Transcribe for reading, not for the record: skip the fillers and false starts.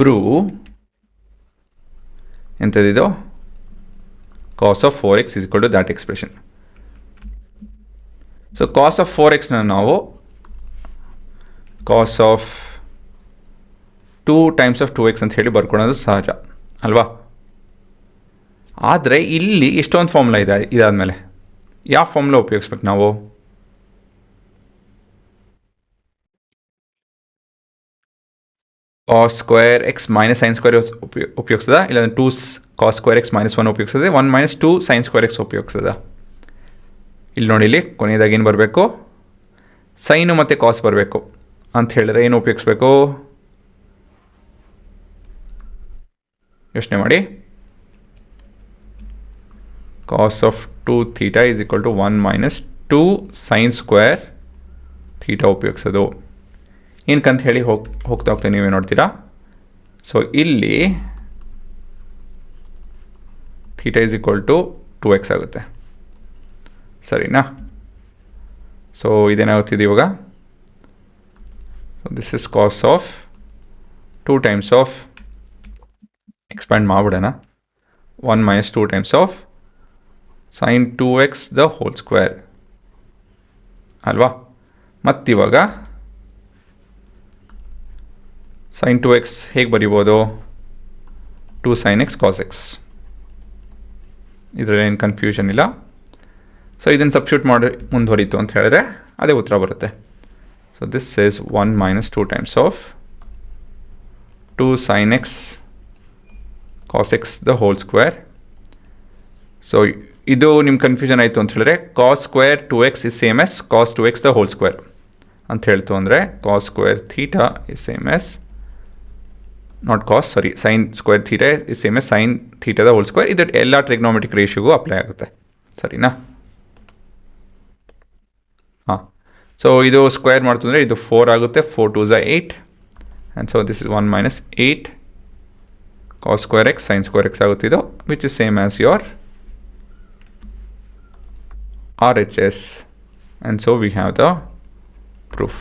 Prove ಎಂಥದ್ದಿದು cos of 4x is equal to that expression. So cos of 4xನ ನಾವು cos of 2 times of 2x ಅಂತ ಹೇಳಿ ಬರ್ಕೊಳ್ಳೋದು ಸಹಜ ಅಲ್ವಾ. ಆದರೆ ಇಲ್ಲಿ ಇಷ್ಟೊಂದು ಫಾರ್ಮುಲಾ ಇದೆ. ಇದಾದಮೇಲೆ ಯಾವ ಫಾರ್ಮುಲಾ ಉಪಯೋಗಿಸ್ಬೇಕು ನಾವು? cos square x minus sin square ಉಪಯೋಗಿಸದ, ಇಲ್ಲ 2 cos square x minus 1 ಉಪಯೋಗಿಸದೆ, 1 minus 2 sin square x ಉಪಯೋಗಿಸದ. ಇಲ್ಲಿ ನೋಡಿ, ಇಲ್ಲಿ ಕೊನೆಯದಾಗಿ ಏನು ಬರಬೇಕು? ಸೈನು ಮತ್ತು ಕಾಸ್ ಬರಬೇಕು ಅಂತ ಹೇಳಿದ್ರೆ ಏನು ಉಪಯೋಗಿಸ್ಬೇಕು? ಯೋಚನೆ ಮಾಡಿ. cos of 2 theta is equal to 1 minus 2 sin square theta ಉಪಯೋಗಿಸೋದು. ಏನಕ್ಕಂತ ಹೇಳಿ ಹೋಗ್ತಾ ನೀವೇ ನೋಡ್ತೀರಾ. ಸೊ ಇಲ್ಲಿ theta is equal to 2x ಆಗುತ್ತೆ, ಸರಿನಾ? ಸೊ ಇದೇನಾಗುತ್ತಿದೆ ಇವಾಗ? So this is cos of 2 times of, expand ಮಾಡಿಬಿಡೋಣ, 1 minus 2 times of sin 2x the whole square ಅಲ್ವಾ. ಮತ್ತಿವಾಗ sin 2x ಹೇಗೆ ಬರಿಬೋದು? 2 sin x cos x. ಇದರಲ್ಲಿ ಏನು ಕನ್ಫ್ಯೂಷನ್ ಇಲ್ಲ. ಸೊ ಇದನ್ನು ಸಬ್ಸ್ಟಿಟ್ಯೂಟ್ ಮಾಡಿ ಮುಂದುವರಿತು ಅಂತ ಹೇಳಿದ್ರೆ ಅದೇ ಉತ್ತರ ಬರುತ್ತೆ. So this is 1 minus 2 times of 2 sin x cos x the whole square. So ಇದು ನಿಮ್ಮ ಕನ್ಫ್ಯೂಷನ್ ಆಯಿತು ಅಂತ ಹೇಳಿದ್ರೆ cos square 2x is same as cos 2x the whole square ಅಂತ ಹೇಳ್ತು ಅಂದರೆ cos square theta is same as, not cos, sorry, sin square theta is same as sin theta the whole square. ಇದು ಎಲ್ಲ trigonometric ರೇಷಿಯೋಗೂ apply ಆಗುತ್ತೆ, ಸರಿನಾ? ಹಾಂ, so ಇದು square ಮಾಡ್ತಂದರೆ ಇದು 4 ಆಗುತ್ತೆ, 4 2s are 8, and so this is 1 minus 8 cos square x sin square x ಆಗುತ್ತೆ ಇದು, which is same as your RHS, and so we have the proof.